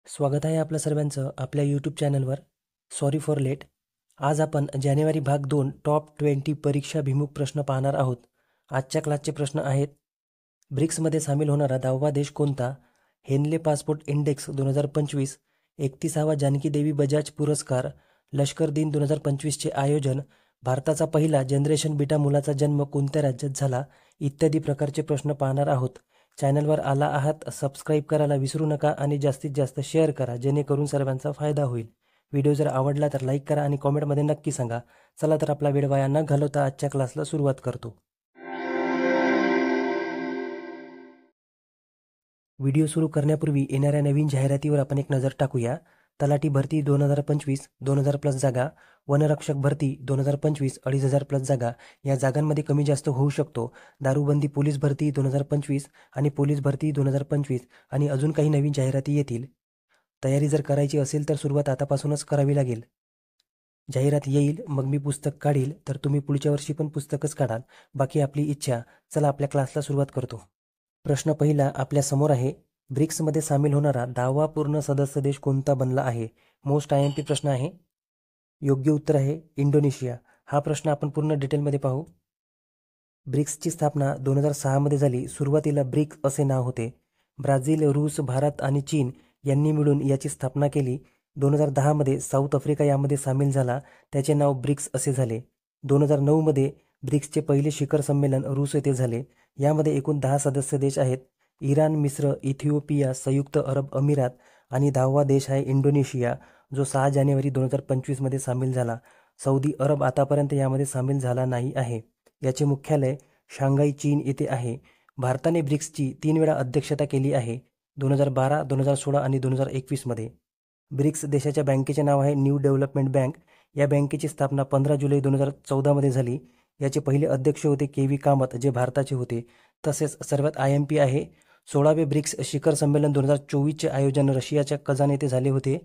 स्वागत आहे आपल्या सर्वांचं आपल्या यूट्यूब चॅनलवर. Sorry for late. आज आपण जानेवारी भाग 2 टॉप 20 परीक्षाभिमुख प्रश्न पाहणार आहोत. आजच्या क्लासचे प्रश्न आहेत: ब्रिक्समध्ये सामील होणारा 10वा देश कोणता? हेनले पासपोर्ट इंडेक्स 2025, 31वा जानकी देवी बजाज पुरस्कार, लष्कर दिन 2025चे आयोजन, भारताचा पहिला जनरेशन बीटा मुलाचा जन्म कोणत्या राज्यात झाला, इत्यादी प्रकारचे प्रश्न पाहणार आहोत. चॅनलवर आला आहात सबस्क्राईब करायला विसरू नका आणि जास्तीत जास्त शेअर करा जेणेकरून सर्वांचा फायदा होईल. व्हिडिओ जर आवडला तर लाईक करा आणि कॉमेंटमध्ये नक्की सांगा. चला तर आपला वेळ वाया न घालवता आजच्या क्लासला सुरुवात करतो. व्हिडिओ सुरू करण्यापूर्वी येणाऱ्या नवीन जाहिरातीवर आपण एक नजर टाकूया. तलाठी भरती 2025 2000 प्लस जागा, वनरक्षक भरती 2025 2500 प्लस जागा. या जागांमध्ये कमी जास्त होऊ शकतो. दारूबंदी पोलीस भरती 2025 आणि पोलीस भरती 2025 आणि अजून काही नवीन जाहिराती येतील. तयारी जर करायची असेल तर सुरुवात आतापासूनच करावी लागेल. जाहिरात येईल मग मी पुस्तक काढील तर तुम्ही पुढच्या वर्षी पण पुस्तकच काढाल. बाकी आपली इच्छा. चला आपल्या क्लासला सुरुवात करतो. प्रश्न पहिला आपल्या समोर आहे: ब्रिक्समध्ये सामील होणारा 10वा पूर्ण सदस्य देश कोणता बनला आहे? मोस्ट IMP प्रश्न आहे. योग्य उत्तर आहे इंडोनेशिया. हा प्रश्न आपण पूर्ण डिटेलमध्ये पाहू. ब्रिक्सची स्थापना 2006 मध्ये झाली. सुरुवातीला ब्रिक्स असे नाव होते. ब्राझील, रूस, भारत आणि चीन यांनी मिळून याची स्थापना केली. 2010 मध्ये साऊथ आफ्रिका यामध्ये सामील झाला. त्याचे नाव ब्रिक्स असे झाले. 2009 मध्ये ब्रिक्सचे पहिले शिखर संमेलन रूस येथे झाले. यामध्ये एकूण 10 सदस्य देश आहेत: इराण, मिस्र, इथिओपिया, संयुक्त अरब अमिरात आणि 10वा देश आहे इंडोनेशिया, जो 6 जानेवारी 2025 मध्ये सामील झाला. सौदी अरब आतापर्यंत यामध्ये सामील झाला नाही आहे. याचे मुख्यालय शांघाई, चीन येथे आहे. भारताने ब्रिक्सची 3 वेळा अध्यक्षता केली आहे: 2012, 2016 आणि 2021 मध्ये. ब्रिक्स देशाच्या बँकेचे नाव आहे न्यू डेव्हलपमेंट बँक. या बँकेची स्थापना 15 जुलै 2014 मध्ये झाली. याचे पहिले अध्यक्ष होते KV कामत, जे भारताचे होते. तसेच सर्वात IMP आहे 16वे ब्रिक्स शिखर संमेलन 2024चे आयोजन रशियाच्या कझान येथे झाले होते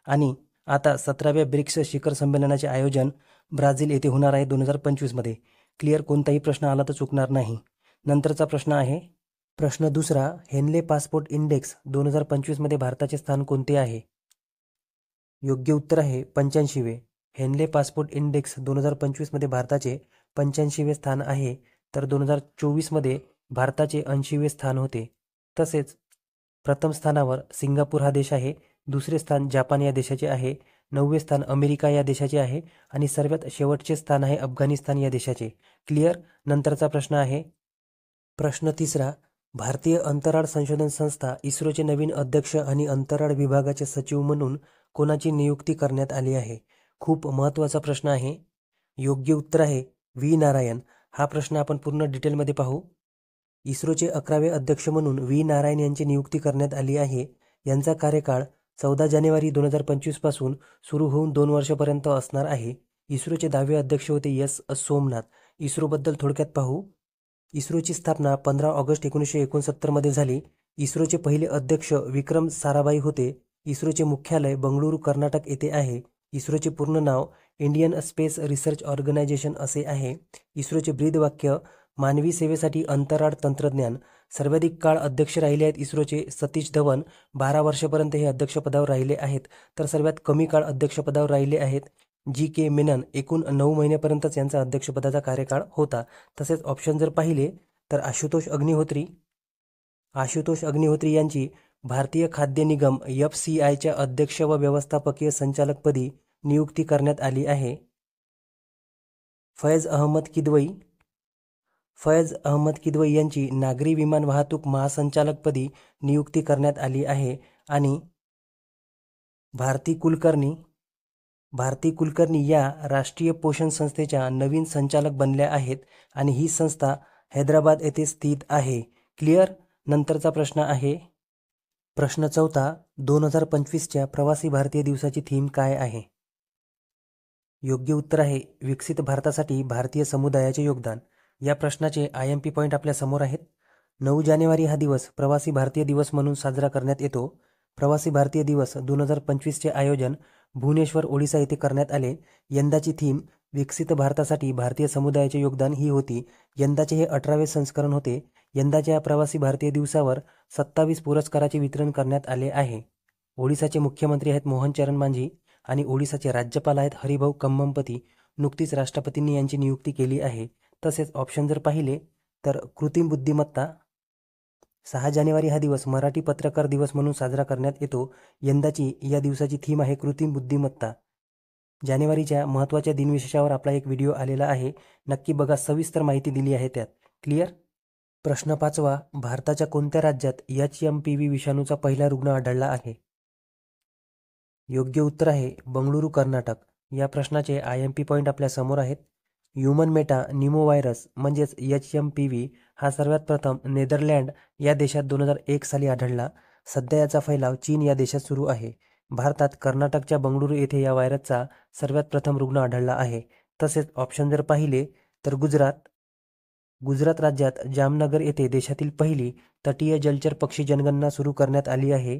आणि आता 17व्या ब्रिक्स शिखर संमेलनाचे आयोजन ब्राझील येथे होणार आहे 2025 मध्ये. क्लिअर. कोणताही प्रश्न आला तर चुकणार नाही. नंतरचा प्रश्न आहे प्रश्न दुसरा: हेनले पासपोर्ट इंडेक्स 2025 मध्ये भारताचे स्थान कोणते आहे? योग्य उत्तर आहे 85वे. हेनले पासपोर्ट इंडेक्स 2025 मध्ये भारताचे 85वे स्थान आहे, तर 2024 मध्ये भारताचे 80वे स्थान होते. तसेच प्रथम स्थानावर सिंगापूर हा देश आहे, दुसरे स्थान जापान या देशाचे आहे, 9वे स्थान अमेरिका या देशाचे आहे आणि सर्वात शेवटचे स्थान आहे अफगाणिस्तान या देशाचे. क्लिअर. नंतरचा प्रश्न आहे प्रश्न तिसरा: भारतीय अंतराळ संशोधन संस्था इस्रोचे नवीन अध्यक्ष आणि अंतराळ विभागाचे सचिव म्हणून कोणाची नियुक्ती करण्यात आली आहे? खूप महत्त्वाचा प्रश्न आहे. योग्य उत्तर आहे V नारायण. हा प्रश्न आपण पूर्ण डिटेलमध्ये पाहू. इस्रोचे 11वे अध्यक्ष म्हणून V नारायण यांची नियुक्ती करण्यात आली आहे. यांचा कार्यकाळ 14 जानेवारी 2025 पासून सुरू होऊन 2 वर्षापर्यंत असणार आहे. इस्रोचे 10वे अध्यक्ष होते S सोमनाथ. इस्रोबद्दल थोडक्यात पाहू. इस्रोची स्थापना 15 ऑगस्ट 1969 मध्ये झाली. इस्रोचे पहिले अध्यक्ष विक्रम साराभाई होते. इस्रोचे मुख्यालय बंगळुरू, कर्नाटक येथे आहे. इस्रोचे पूर्ण नाव इंडियन स्पेस रिसर्च ऑर्गनायझेशन असे आहे. इस्रोचे ब्रीदवाक्य मानवी सेवेसाठी अंतराळ तंत्रज्ञान. सर्वाधिक काळ अध्यक्ष राहिले आहेत इस्रोचे सतीश धवन, 12 वर्षापर्यंत हे अध्यक्षपदावर राहिले आहेत. तर सर्वात कमी काळ अध्यक्षपदावर राहिले आहेत GK मेनन, एकूण 9 महिन्यापर्यंतच यांचा अध्यक्षपदाचा कार्यकाळ होता. तसेच ऑप्शन जर पाहिले तर आशुतोष अग्निहोत्री यांची भारतीय खाद्य निगम FCIच्या अध्यक्ष व व्यवस्थापकीय संचालकपदी नियुक्ती करण्यात आली आहे. फैज अहमद किदवई यांची नागरी विमान वाहतूक महासंचालकपदी नियुक्ती करण्यात आली आहे आणि भारती कुलकर्णी या राष्ट्रीय पोषण संस्थेच्या नवीन संचालक बनल्या आहेत आणि ही संस्था हैदराबाद येथे स्थित आहे. क्लिअर. नंतरचा प्रश्न आहे प्रश्न चौथा: 2025च्या प्रवासी भारतीय दिवसाची थीम काय आहे? योग्य उत्तर आहे विकसित भारतासाठी भारतीय समुदायाचे योगदान. या प्रश्नाचे IMP पॉईंट आपल्या समोर आहेत. 9 जानेवारी हा दिवस प्रवासी भारतीय दिवस म्हणून साजरा करण्यात येतो. प्रवासी भारतीय दिवस 2025चे आयोजन भुवनेश्वर, ओडिसा येथे करण्यात आले. यंदाची थीम विकसित भारतासाठी भारतीय समुदायाचे योगदान ही होती. यंदाचे हे 18वे संस्करण होते. यंदाच्या प्रवासी भारतीय दिवसावर 27 पुरस्काराचे वितरण करण्यात आले आहे. ओडिसाचे मुख्यमंत्री आहेत मोहन चरण मांझी आणि ओडिसाचे राज्यपाल आहेत हरिभाऊ कम्ममपती. नुकतीच राष्ट्रपतींनी यांची नियुक्ती केली आहे. तसेच ऑप्शन जर पाहिले तर कृत्रिम बुद्धिमत्ता, 6 जानेवारी हा दिवस मराठी पत्रकार दिवस म्हणून साजरा करण्यात येतो. यंदाची या दिवसाची थीम आहे कृत्रिम बुद्धिमत्ता. जानेवारीच्या महत्त्वाच्या दिनविशेषावर आपला एक व्हिडिओ आलेला आहे, नक्की बघा, सविस्तर माहिती दिली आहे त्यात. क्लिअर. प्रश्न 5वा, भारताच्या कोणत्या राज्यात HMPV विषाणूचा पहिला रुग्ण आढळला आहे? योग्य उत्तर आहे बंगळुरू, कर्नाटक. या प्रश्नाचे IMP पॉईंट आपल्या समोर आहेत. ह्युमन मेटा निमोव्हायरस म्हणजेच HMPV हा सर्वात प्रथम नेदरलँड या देशात 2001 साली आढळला. सध्या याचा फैलाव चीन या देशात सुरू आहे. भारतात कर्नाटकच्या बंगळुरू येथे या व्हायरसचा सर्वात प्रथम रुग्ण आढळला आहे. तसेच ऑप्शन जर पाहिले तर गुजरात राज्यात जामनगर येथे देशातील पहिली तटीय जलचर पक्षी जनगणना सुरू करण्यात आली आहे.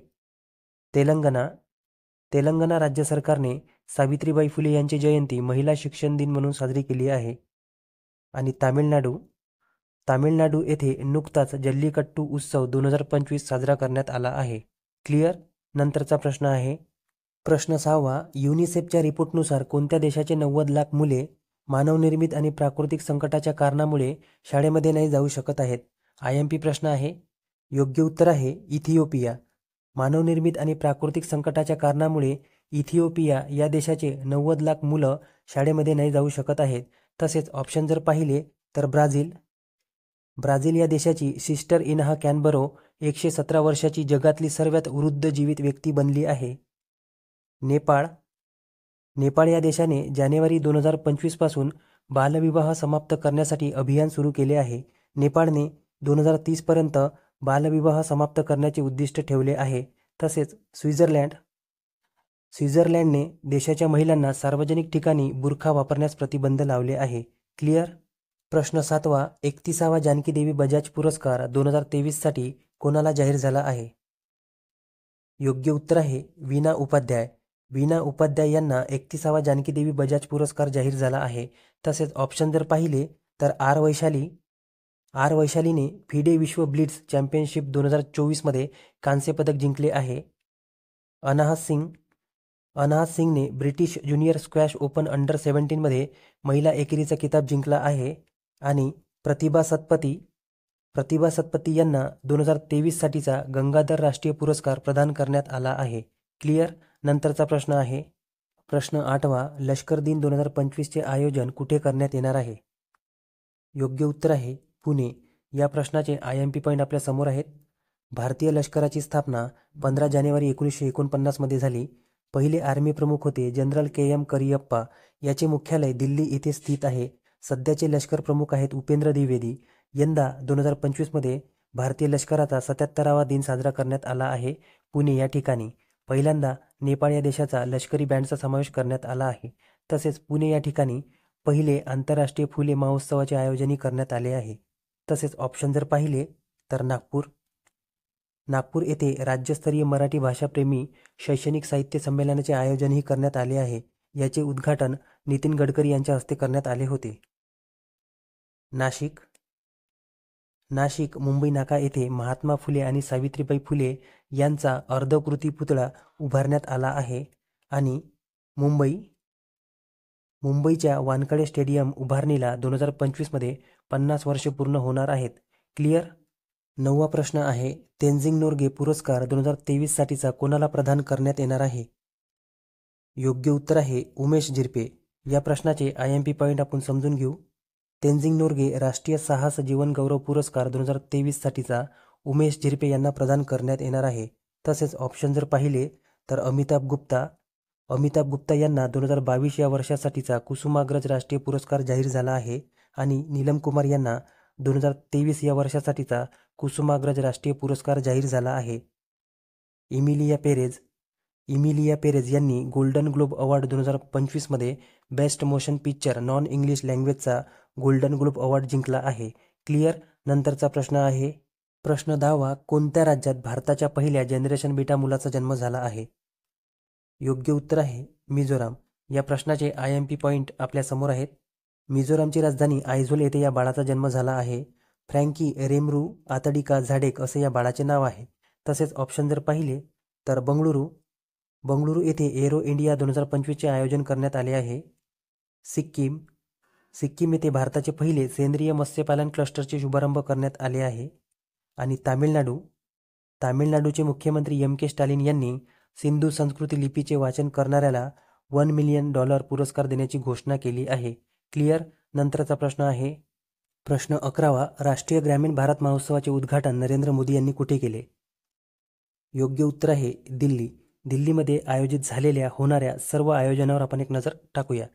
तेलंगणा राज्य सरकारने सावित्रीबाई फुले यांची जयंती महिला शिक्षण दिन म्हणून साजरी केली आहे. आणि तामिळनाडू येथे नुकताच जल्लीकट्टू उत्सव 2025 साजरा करण्यात आला आहे. क्लिअर. नंतरचा प्रश्न आहे प्रश्न 6वा, युनिसेफच्या रिपोर्टनुसार कोणत्या देशाचे 90 लाख मुले मानवनिर्मित आणि प्राकृतिक संकटाच्या कारणामुळे शाळेमध्ये नाही जाऊ शकत आहेत? IMP प्रश्न आहे. योग्य उत्तर आहे इथिओपिया. मानवनिर्मित आणि प्राकृतिक संकटाच्या कारणामुळे इथिओपिया या देशाचे 90 लाख मुलं शाळेमध्ये नाही जाऊ शकत आहेत. तसेच ऑप्शन जर पाहिले तर ब्राझील या देशाची सिस्टर इनहा कॅनबरो 117 वर्षाची जगातली सर्वात वृद्ध जीवित व्यक्ती बनली आहे. नेपाळ या देशाने जानेवारी 2025 पासून बालविवाह समाप्त करण्यासाठी अभियान सुरू केले आहे. नेपाळने 2030 पर्यंत बालविवाह समाप्त करण्याचे उद्दिष्ट ठेवले आहे. तसेच स्वित्झर्लंडने देशाच्या महिलांना सार्वजनिक ठिकाणी बुरखा वापरण्यास प्रतिबंध लावले आहे. क्लिअर. प्रश्न 7वा, 31वा जानकी देवी बजाज पुरस्कार 2023 साठी कोणाला जाहीर झाला आहे? योग्य उत्तर आहे वीणा उपाध्याय. वीणा उपाध्याय यांना 31वा जानकी देवी बजाज पुरस्कार जाहीर झाला आहे. तसेच ऑप्शन जर पाहिले तर आर वैशालीने फिडे विश्व ब्लिट्झ चॅम्पियनशिप 2024 मध्ये कांस्य पदक जिंकले आहे. अनाहत सिंगने British junior squash open under 17 मध्ये महिला एकेरीचा किताब जिंकला आहे. आणि प्रतिभा सत्पथी यांना 2023 साठीचा गंगाधर राष्ट्रीय पुरस्कार प्रदान करण्यात आला आहे. क्लिअर. नंतरचा प्रश्न आहे प्रश्न 8वा, लष्कर दिन 2025 चे आयोजन कुठे करण्यात येणार आहे? योग्य उत्तर आहे पुणे. या प्रश्नाचे IMP पॉईंट आपल्या समोर आहेत. भारतीय लष्कराची स्थापना 15 जानेवारी 1949 मध्ये झाली. पहिले आर्मी प्रमुख होते जनरल KM करियप्पा. याचे मुख्यालय दिल्ली येथे स्थित आहे. सध्याचे लष्कर प्रमुख आहेत उपेंद्र द्विवेदी. यंदा 2025 मध्ये भारतीय लष्कराचा 77वा दिन साजरा करण्यात आला आहे पुणे या ठिकाणी. पहिल्यांदा नेपाळ या देशाचा लष्करी बँडचा समावेश करण्यात आला आहे. तसेच पुणे या ठिकाणी पहिले आंतरराष्ट्रीय फुले महोत्सवाचे आयोजनही करण्यात आले आहे. तसेच ऑप्शन जर पाहिले तर नागपूर येथे राज्यस्तरीय मराठी भाषाप्रेमी शैक्षणिक साहित्य संमेलनाचे आयोजनही करण्यात आले आहे. याचे उद्घाटन नितीन गडकरी यांच्या हस्ते करण्यात आले होते. नाशिक मुंबई नाका येथे महात्मा फुले आणि सावित्रीबाई फुले यांचा अर्धकृती पुतळा उभारण्यात आला आहे. आणि मुंबईच्या वानखेडे स्टेडियम उभारणीला 2025 मध्ये 50 वर्षे पूर्ण होणार आहेत. क्लिअर. 9वा प्रश्न आहे तेनजिंग नोर्गे पुरस्कार 2023 साठीचा कोणाला प्रदान करण्यात येणार आहे? योग्य उत्तर आहे उमेश झिरपे. या प्रश्नाचे IMP पॉईंट आपण समजून घेऊ. तेनजिंग नोर्गे राष्ट्रीय साहस जीवन गौरव पुरस्कार 2023 साठीचा उमेश झिरपे यांना प्रदान करण्यात येणार आहे. तसेच ऑप्शन जर पाहिले तर अमिताभ गुप्ता यांना 2022 या वर्षासाठीचा कुसुमाग्रज राष्ट्रीय पुरस्कार जाहीर झाला आहे. आणि नीलम कुमार यांना 2023 या वर्षासाठीचा कुसुमाग्रज राष्ट्रीय पुरस्कार जाहीर झाला आहे. इमिलिया पेरेज यांनी गोल्डन ग्लोब अवॉर्ड 2025 मध्ये best motion picture non English लँग्वेजचा गोल्डन ग्लोब अवॉर्ड जिंकला आहे. क्लिअर. नंतरचा प्रश्न आहे प्रश्न 10वा, कोणत्या राज्यात भारताच्या पहिल्या जनरेशन बीटा मुलाचा जन्म झाला आहे? योग्य उत्तर आहे मिझोराम. या प्रश्नाचे IMP पॉईंट आपल्या समोर आहेत. मिझोरामची राजधानी आयझोल येथे या बाळाचा जन्म झाला आहे. फ्रँकी रेमरू आतडिका झाडेक असे या बाळाचे नाव आहे. तसेच ऑप्शन जर पाहिले तर बंगळुरू बंगळुरू येथे एरो इंडिया 2025चे आयोजन करण्यात आले आहे. सिक्कीम येथे भारताचे पहिले सेंद्रिय मत्स्यपालन क्लस्टरचे शुभारंभ करण्यात आले आहे. आणि तामिळनाडूचे मुख्यमंत्री M.K. स्टॅलिन यांनी सिंधू संस्कृती लिपीचे वाचन करणाऱ्याला $1 मिलियन पुरस्कार देण्याची घोषणा केली आहे. क्लिअर. नंतरचा प्रश्न आहे प्रश्न 11वा. राष्ट्रीय ग्रामीण भारत महोत्सवाचे उद्घाटन नरेंद्र मोदी यांनी कुठे केले? योग्य उत्तर आहे दिल्ली. दिल्लीमध्ये आयोजित झालेल्या होणाऱ्या सर्व आयोजनावर आपण एक नजर टाकूया.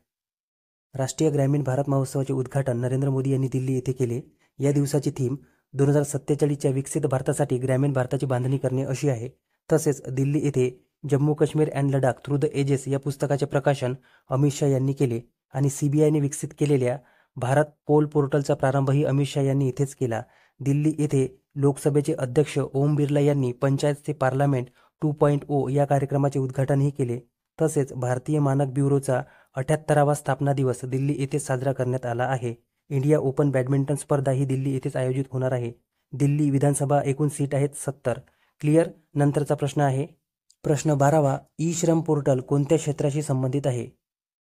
राष्ट्रीय ग्रामीण भारत महोत्सवाचे उद्घाटन नरेंद्र मोदी यांनी दिल्ली येथे केले. या दिवसाची थीम 2047च्या विकसित भारतासाठी ग्रामीण भारताची बांधणी करणे अशी आहे. तसेच दिल्ली येथे Jammu Kashmir and Ladakh through the ages या पुस्तकाचे प्रकाशन अमित शाह यांनी केले आणि CBIने विकसित केलेल्या भारत पोल पोर्टलचा प्रारंभही अमित शाह यांनी इथेच केला. दिल्ली येथे लोकसभेचे अध्यक्ष ओम बिर्ला यांनी पंचायत से पार्लमेंट 2.0 या कार्यक्रमाचे उद्घाटनही केले. तसेच भारतीय मानक ब्युरोचा 78वा स्थापना दिवस दिल्ली येथे साजरा करण्यात आला आहे. इंडिया ओपन बॅडमिंटन स्पर्धा ही दिल्ली येथेच आयोजित होणार आहे. दिल्ली विधानसभा एकूण सीट आहेत 70. क्लिअर. नंतरचा प्रश्न आहे प्रश्न 12वा. ई-श्रम पोर्टल कोणत्या क्षेत्राशी संबंधित आहे?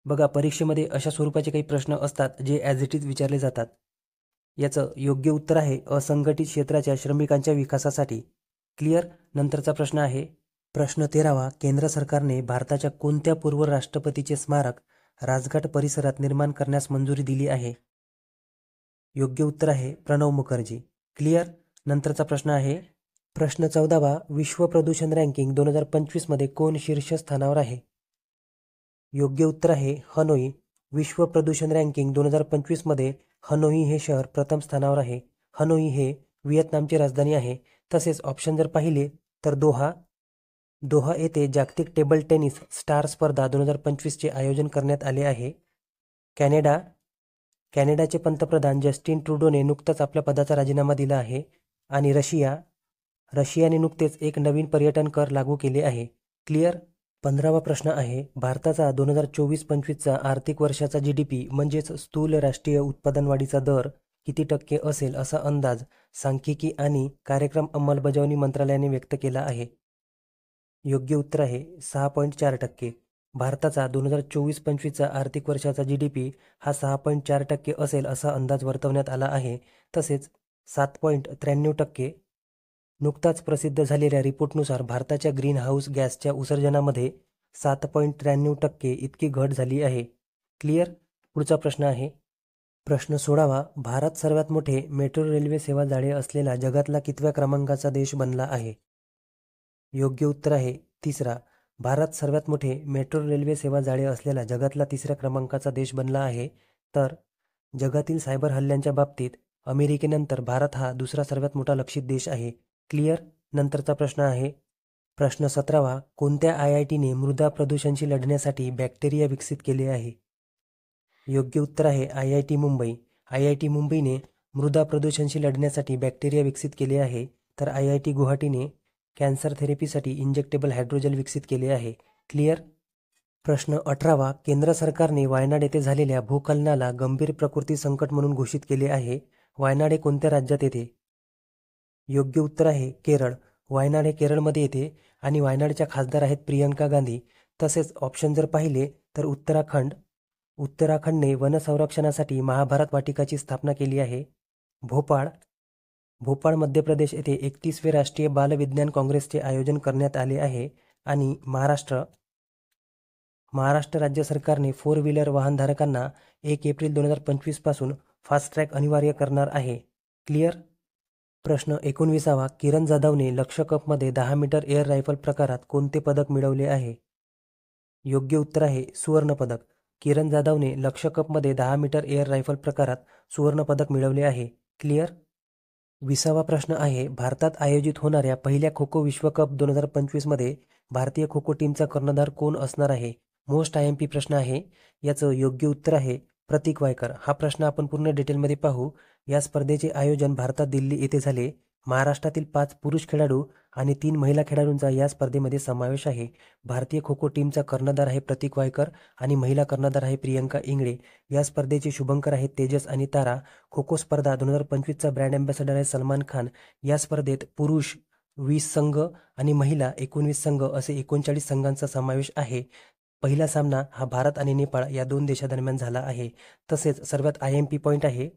बघा, परीक्षेमध्ये अशा स्वरूपाचे काही प्रश्न असतात जे ॲज इट इज विचारले जातात. याचं योग्य उत्तर आहे असंघटित क्षेत्राच्या श्रमिकांच्या विकासासाठी. क्लिअर. नंतरचा प्रश्न आहे प्रश्न 13वा. केंद्र सरकारने भारताच्या कोणत्या पूर्व राष्ट्रपतीचे स्मारक राजघाट परिसरात निर्माण करण्यास मंजुरी दिली आहे? योग्य उत्तर आहे प्रणव मुखर्जी. क्लिअर. नंतरचा प्रश्न आहे प्रश्न 14वा. विश्व प्रदूषण रँकिंग 2025 मध्ये कोण शीर्षस्थानावर आहे? योग्य उत्तर आहे हनोई. विश्व प्रदूषण रँकिंग 2025 मध्ये हनोई हे शहर प्रथम स्थानावर आहे. हनोई हे व्हिएतनामची राजधानी आहे. तसेच ऑप्शन जर पाहिले तर दोहा येथे जागतिक टेबल टेनिस स्टार स्पर्धा 2025चे आयोजन करण्यात आले आहे. कॅनडाचे पंतप्रधान जस्टिन ट्रुडोने नुकताच आपल्या पदाचा राजीनामा दिला आहे. आणि रशियाने नुकतेच एक नवीन पर्यटन कर लागू केले आहे. क्लिअर. 15वा प्रश्न आहे भारताचा 2024-25चा आर्थिक वर्षाचा GDP म्हणजेच स्थूल राष्ट्रीय उत्पादन वाढीचा दर किती टक्के असेल असा अंदाज सांख्यिकी आणि कार्यक्रम अंमलबजावणी मंत्रालयाने व्यक्त केला आहे? योग्य उत्तर आहे 6.4%. भारताचा 2024-25चा आर्थिक वर्षाचा GDP हा 6.4% असेल असा अंदाज वर्तवण्यात आला आहे. तसेच 7.93%. नुकताच प्रसिद्ध झालेल्या रिपोर्टनुसार भारताच्या ग्रीन हाऊस गॅसच्या उत्सर्जनामध्ये 7.93% इतकी घट झाली आहे. क्लिअर. पुढचा प्रश्न आहे प्रश्न 16वा. भारत सर्वात मोठे मेट्रो रेल्वे सेवा जाळे असलेला जगातला कितव्या क्रमांकाचा देश बनला आहे? योग्य उत्तर आहे 3रा. भारत सर्वात मोठे मेट्रो रेल्वे सेवा जाळे असलेला जगातला 3ऱ्या क्रमांकाचा देश बनला आहे. तर जगातील सायबर हल्ल्यांच्या बाबतीत अमेरिकेनंतर भारत हा दुसरा सर्वात मोठा लक्षित देश आहे. क्लिअर. नंतरचा प्रश्न आहे प्रश्न 17वा. कोणत्या IITने मृदा प्रदूषणाशी लढण्यासाठी बॅक्टेरिया विकसित केले आहे? योग्य उत्तर आहे IIT मुंबई. IIT मुंबईने मृदा प्रदूषणाशी लढण्यासाठी बॅक्टेरिया विकसित केले आहे. तर IIT गुवाहाटीने कॅन्सर थेरपीसाठी इंजेक्टेबल हायड्रोजेल विकसित केले आहे. क्लिअर. प्रश्न 18वा. केंद्र सरकारने वायनाड येथे झालेल्या भूस्खलनाला गंभीर प्रकृती संकट म्हणून घोषित केले आहे. वायनाड हे कोणत्या राज्यात येते? योग्य उत्तर आहे केरळ. वायनाड हे केरळमध्ये येते आणि वायनाडच्या खासदार आहेत प्रियंका गांधी. तसेच ऑप्शन जर पाहिले तर उत्तराखंडने वन संरक्षणासाठी महाभारत वाटिकाची स्थापना केली आहे. भोपाळ मध्य प्रदेश येथे 31वे राष्ट्रीय बाल विज्ञान काँग्रेसचे आयोजन करण्यात आले आहे. आणि महाराष्ट्र राज्य सरकारने 4 व्हीलर वाहनधारकांना 1 एप्रिल 2025 पासून फास्ट्रॅग अनिवार्य करणार आहे. क्लिअर. प्रश्न 19वा. किरण जाधवने लक्ष्य कपमध्ये 10 मीटर एअर रायफल प्रकारात कोणते पदक मिळवले आहे? योग्य उत्तर आहे सुवर्ण पदक. किरण जाधवने लक्ष्य कपमध्ये 10 मीटर एअर रायफल प्रकारात सुवर्ण पदक मिळवले आहे. क्लिअर. 20वा प्रश्न आहे भारतात आयोजित होणाऱ्या पहिल्या खो खो विश्वकप 2025 मध्ये भारतीय खो खो टीमचा कर्णधार कोण असणार आहे? मोस्ट IMP प्रश्न आहे. याचं योग्य उत्तर आहे प्रतीक वायकर. हा प्रश्न आपण पूर्ण डिटेलमध्ये पाहू. या स्पर्धेचे आयोजन भारतात दिल्ली येथे झाले. महाराष्ट्रातील 5 पुरुष खेळाडू आणि 3 महिला खेळाडूंचा या स्पर्धेमध्ये समावेश आहे. भारतीय खो खो टीमचा कर्णधार आहे प्रतीक वायकर आणि महिला कर्णधार आहे प्रियंका इंगळे. या स्पर्धेचे शुभंकर आहेत तेजस आणि तारा. खो खो स्पर्धा 2025चा ब्रँड अँबॅसेडर आहे सलमान खान. या स्पर्धेत पुरुष 20 संघ आणि महिला 19 संघ असे 39 संघांचा समावेश आहे. पहिला सामना हा भारत आणि नेपाळ या 2 देशांदरम्यान झाला आहे. तसेच सर्वात IMP पॉईंट आहे.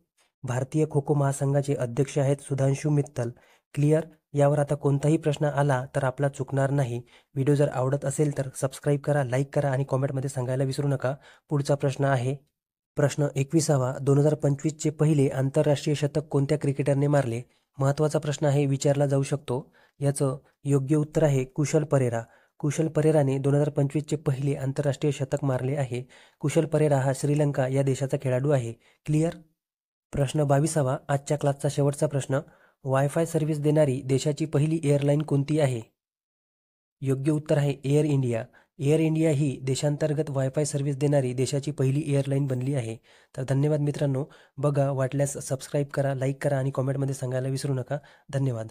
भारतीय खो खो महासंघाचे अध्यक्ष आहेत सुधांशू मित्तल. क्लिअर? यावर आता कोणताही प्रश्न आला तर आपला चुकणार नाही. व्हिडिओ जर आवडत असेल तर सबस्क्राईब करा, लाईक करा आणि कॉमेंटमध्ये सांगायला विसरू नका. पुढचा प्रश्न आहे प्रश्न 21वा. 2025चे पहिले आंतरराष्ट्रीय शतक कोणत्या क्रिकेटरने मारले? महत्त्वाचा प्रश्न आहे, विचारला जाऊ शकतो. याचं योग्य उत्तर आहे कुशल परेरा. कुशल परेराने 2025चे पहिले आंतरराष्ट्रीय शतक मारले आहे. कुशल परेरा हा श्रीलंका या देशाचा खेळाडू आहे. क्लिअर? प्रश्न 22वा. आजच्या क्लासचा शेवटचा प्रश्न. वायफाय सर्व्हिस देणारी देशाची पहिली एअरलाईन कोणती आहे? योग्य उत्तर आहे एअर इंडिया. एअर इंडिया ही देशांतर्गत वायफाय सर्व्हिस देणारी देशाची पहिली एअरलाईन बनली आहे. तर धन्यवाद मित्रांनो. बघा, वाटल्यास सबस्क्राईब करा, लाईक करा आणि कॉमेंटमध्ये सांगायला विसरू नका. धन्यवाद.